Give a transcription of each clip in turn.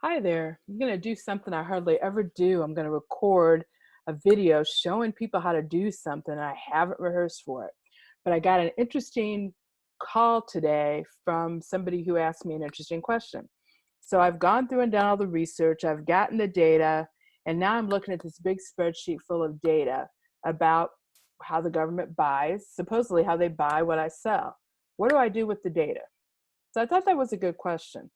Hi there. I'm going to do something I hardly ever do. I'm going to record a video showing people how to do something. I haven't rehearsed for it. But I got an interesting call today from somebody who asked me an interesting question. So I've gone through and done all the research, I've gotten the data, and now I'm looking at this big spreadsheet full of data about how the government buys, supposedly how they buy what I sell. What do I do with the data? So I thought that was a good question.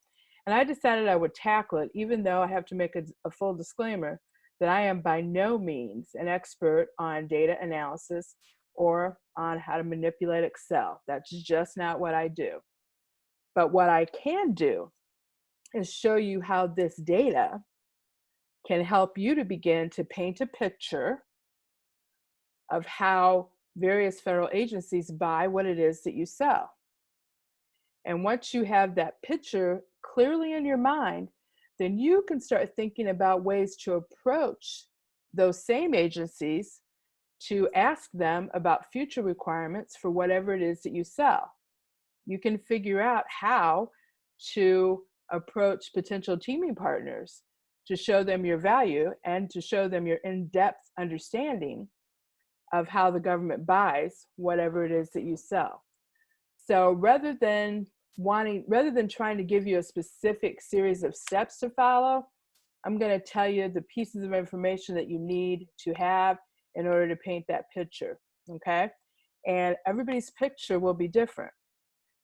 And I decided I would tackle it, even though I have to make a full disclaimer that I am by no means an expert on data analysis or on how to manipulate Excel. That's just not what I do. But what I can do is show you how this data can help you to begin to paint a picture of how various federal agencies buy what it is that you sell. And once you have that picture clearly in your mind, then you can start thinking about ways to approach those same agencies to ask them about future requirements for whatever it is that you sell. You can figure out how to approach potential teaming partners to show them your value and to show them your in-depth understanding of how the government buys whatever it is that you sell. So rather than trying to give you a specific series of steps to follow, I'm going to tell you the pieces of information that you need to have in order to paint that picture, okay? And everybody's picture will be different.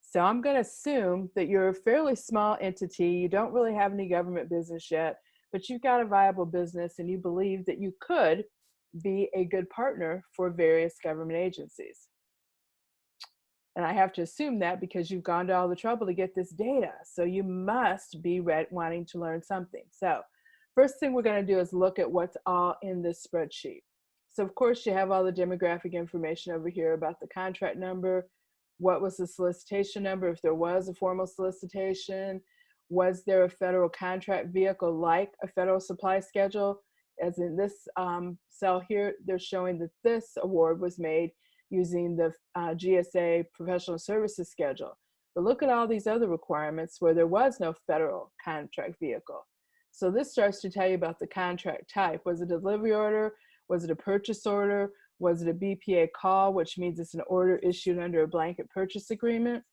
So I'm going to assume that you're a fairly small entity, you don't really have any government business yet, but you've got a viable business and you believe that you could be a good partner for various government agencies. And I have to assume that because you've gone to all the trouble to get this data. So you must be wanting to learn something. So first thing we're going to do is look at what's all in this spreadsheet. So of course you have all the demographic information over here about the contract number, what was the solicitation number, if there was a formal solicitation, was there a federal contract vehicle like a federal supply schedule? As in this cell here, they're showing that this award was made using the GSA professional services schedule. But look at all these other requirements where there was no federal contract vehicle. So this starts to tell you about the contract type. Was it a delivery order? Was it a purchase order? Was it a BPA call, which means it's an order issued under a blanket purchase agreement?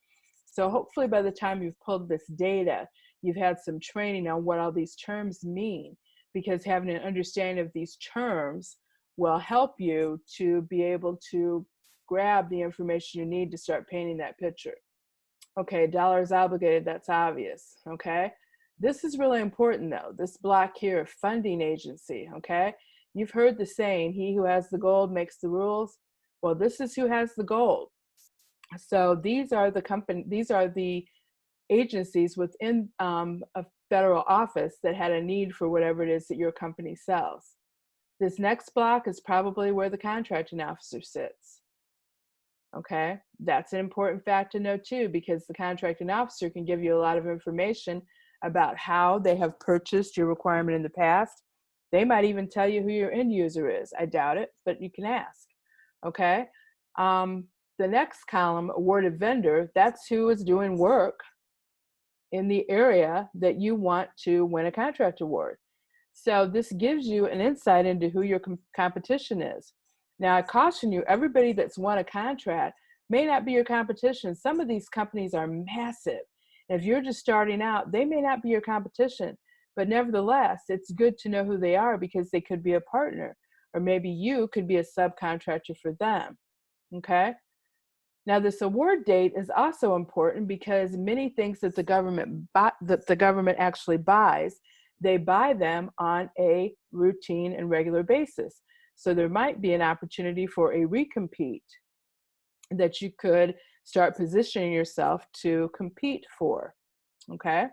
So hopefully by the time you've pulled this data, you've had some training on what all these terms mean, because having an understanding of these terms will help you to be able to grab the information you need to start painting that picture. Okay, dollars obligated, that's obvious, okay? This is really important though, this block here, funding agency, okay? You've heard the saying, he who has the gold makes the rules. Well, this is who has the gold. So these are the agencies within a federal office that had a need for whatever it is that your company sells. This next block is probably where the contracting officer sits. Okay, that's an important fact to know too, because the contracting officer can give you a lot of information about how they have purchased your requirement in the past. They might even tell you who your end user is. I doubt it, but you can ask. Okay, the next column, awarded vendor, that's who is doing work in the area that you want to win a contract award. So this gives you an insight into who your competition is. Now, I caution you, everybody that's won a contract may not be your competition. Some of these companies are massive. And if you're just starting out, they may not be your competition. But nevertheless, it's good to know who they are because they could be a partner, or maybe you could be a subcontractor for them. Okay? Now, this award date is also important because many things that the government actually buys, they buy them on a routine and regular basis. So there might be an opportunity for a recompete that you could start positioning yourself to compete for, okay?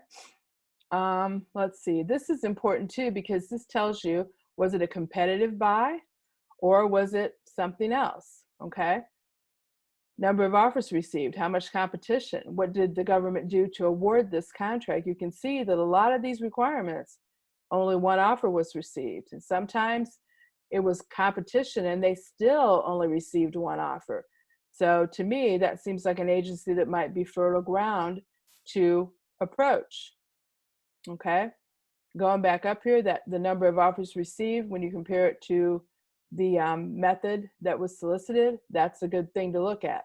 Let's see, this is important too because this tells you, was it a competitive buy or was it something else, okay? Number of offers received, how much competition, what did the government do to award this contract? You can see that a lot of these requirements, only one offer was received. And sometimes it was competition and they still only received one offer. So to me, that seems like an agency that might be fertile ground to approach, okay? Going back up here, that the number of offers received, when you compare it to the method that was solicited, that's a good thing to look at.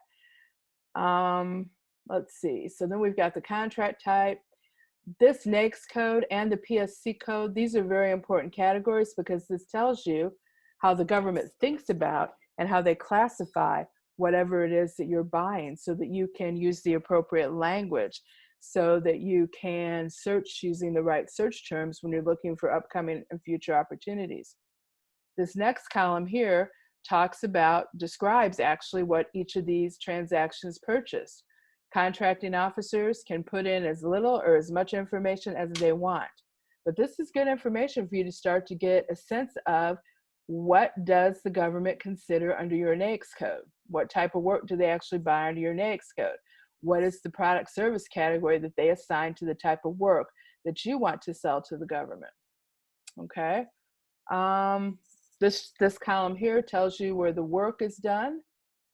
Let's see. So then we've got the contract type. This NAICS code and the PSC code, these are very important categories because this tells you how the government thinks about and how they classify whatever it is that you're buying, so that you can use the appropriate language, so that you can search using the right search terms when you're looking for upcoming and future opportunities. This next column here describes actually what each of these transactions purchased. Contracting officers can put in as little or as much information as they want. But this is good information for you to start to get a sense of what does the government consider under your NAICS code? What type of work do they actually buy under your NAICS code? What is the product service category that they assign to the type of work that you want to sell to the government? Okay. This column here tells you where the work is done.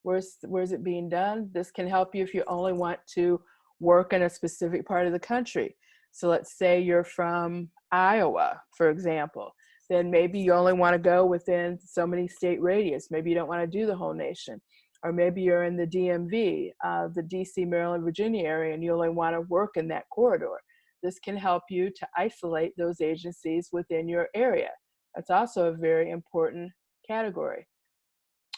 Where's it being done? This can help you if you only want to work in a specific part of the country. So let's say you're from Iowa, for example. Then maybe you only want to go within so many state radius. Maybe you don't want to do the whole nation. Or maybe you're in the DMV, the DC, Maryland, Virginia area, and you only want to work in that corridor. This can help you to isolate those agencies within your area. That's also a very important category.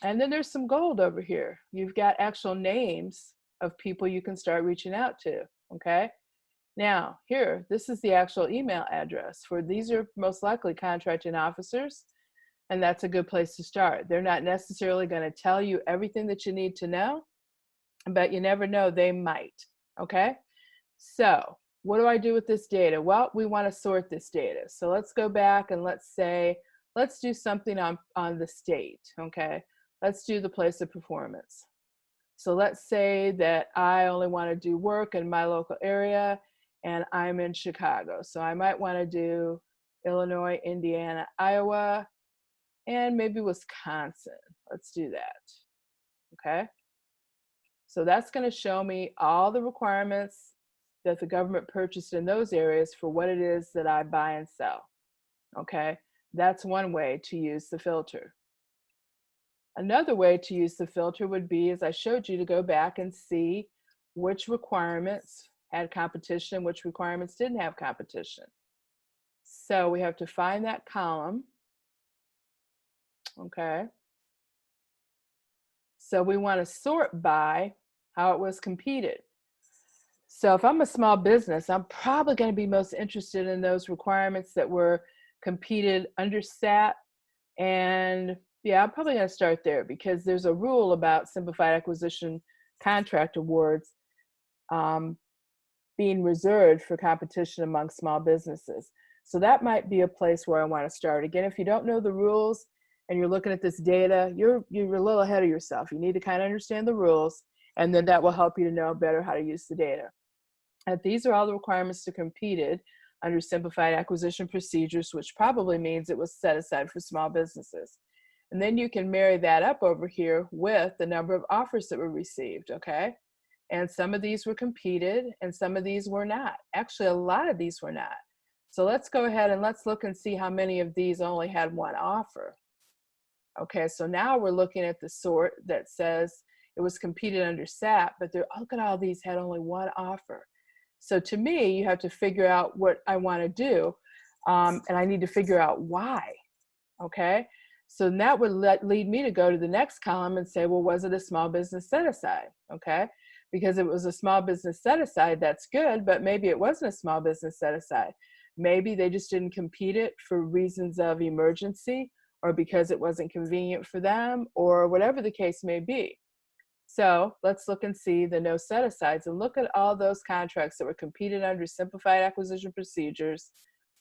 And then there's some gold over here. You've got actual names of people you can start reaching out to, okay? Now, here, this is the actual email address for these are most likely contracting officers, and that's a good place to start. They're not necessarily going to tell you everything that you need to know, but you never know, they might, okay? So what do I do with this data? Well, we want to sort this data. So let's go back and let's do something on the state, okay? Let's do the place of performance. So let's say that I only want to do work in my local area and I'm in Chicago. So I might want to do Illinois, Indiana, Iowa, and maybe Wisconsin. Let's do that, okay? So that's going to show me all the requirements that the government purchased in those areas for what it is that I buy and sell, okay? That's one way to use the filter. Another way to use the filter would be, as I showed you, to go back and see which requirements had competition, which requirements didn't have competition. So we have to find that column, okay? So we want to sort by how it was competed. So if I'm a small business, I'm probably going to be most interested in those requirements that were competed under SAP. And yeah, I'm probably going to start there because there's a rule about simplified acquisition contract awards being reserved for competition among small businesses. So that might be a place where I want to start. Again, if you don't know the rules and you're looking at this data, you're a little ahead of yourself. You need to kind of understand the rules, and then that will help you to know better how to use the data. And these are all the requirements to competed under simplified acquisition procedures, which probably means it was set aside for small businesses. And then you can marry that up over here with the number of offers that were received, okay? And some of these were competed and some of these were not. Actually, a lot of these were not. So let's go ahead and let's look and see how many of these only had one offer. Okay, so now we're looking at the sort that says it was competed under SAP, but look at all these had only one offer. So to me, you have to figure out what I want to do, and I need to figure out why, okay? So that would lead me to go to the next column and say, well, was it a small business set-aside, okay? Because if it was a small business set-aside, that's good, but maybe it wasn't a small business set-aside. Maybe they just didn't compete it for reasons of emergency or because it wasn't convenient for them or whatever the case may be. So let's look and see the no set-asides and look at all those contracts that were competed under simplified acquisition procedures.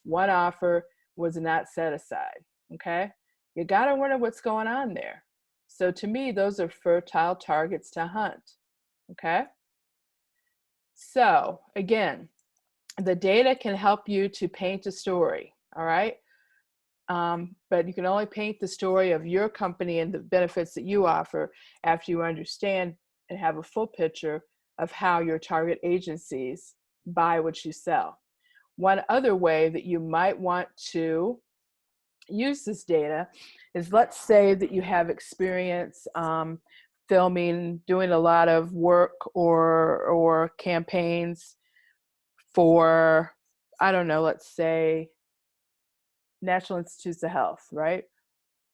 One offer was not set aside, okay? You gotta wonder what's going on there. So to me, those are fertile targets to hunt, okay? So again, the data can help you to paint a story, all right? But you can only paint the story of your company and the benefits that you offer after you understand and have a full picture of how your target agencies buy what you sell. one other way that you might want to use this data is, let's say that you have experience filming, doing a lot of work or campaigns for, I don't know, let's say National Institutes of Health, right?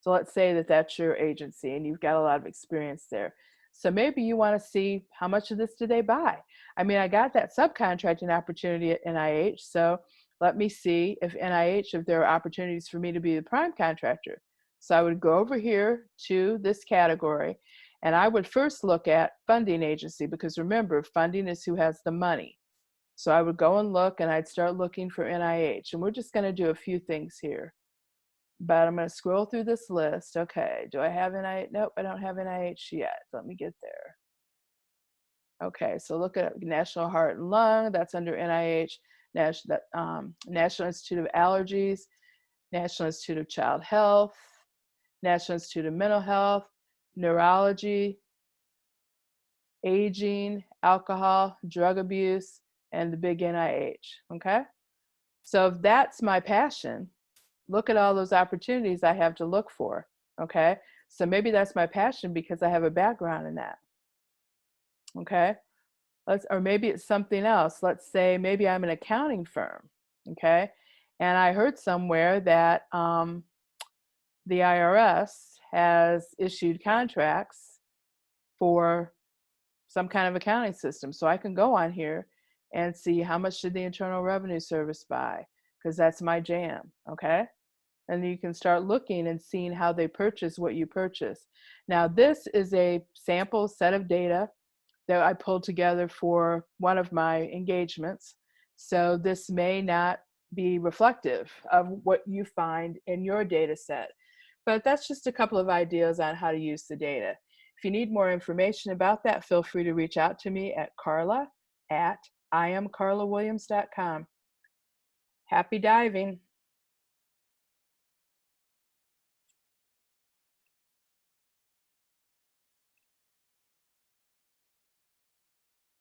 So let's say that that's your agency and you've got a lot of experience there. So maybe you want to see how much of this do they buy? I mean, I got that subcontracting opportunity at NIH, so let me see if NIH, if there are opportunities for me to be the prime contractor. So I would go over here to this category and I would first look at funding agency, because remember, funding is who has the money. So I would go and look and I'd start looking for NIH, and we're just going to do a few things here. But I'm going to scroll through this list. Okay, do I have NIH? Nope, I don't have NIH yet. Let me get there. Okay, so look at National Heart and Lung, that's under NIH, National Institute of Allergies, National Institute of Child Health, National Institute of Mental Health, Neurology, Aging, Alcohol, Drug Abuse, and the big NIH, okay? So if that's my passion, look at all those opportunities I have to look for, okay? So maybe that's my passion because I have a background in that, okay? Or maybe it's something else. Let's say maybe I'm an accounting firm, okay? And I heard somewhere that the IRS has issued contracts for some kind of accounting system. So I can go on here and see how much did the Internal Revenue Service buy, because that's my jam, okay? And you can start looking and seeing how they purchase what you purchase. Now, this is a sample set of data that I pulled together for one of my engagements. So this may not be reflective of what you find in your data set, but that's just a couple of ideas on how to use the data. If you need more information about that, feel free to reach out to me at Carla at IamCarlaWilliams.com. Happy diving.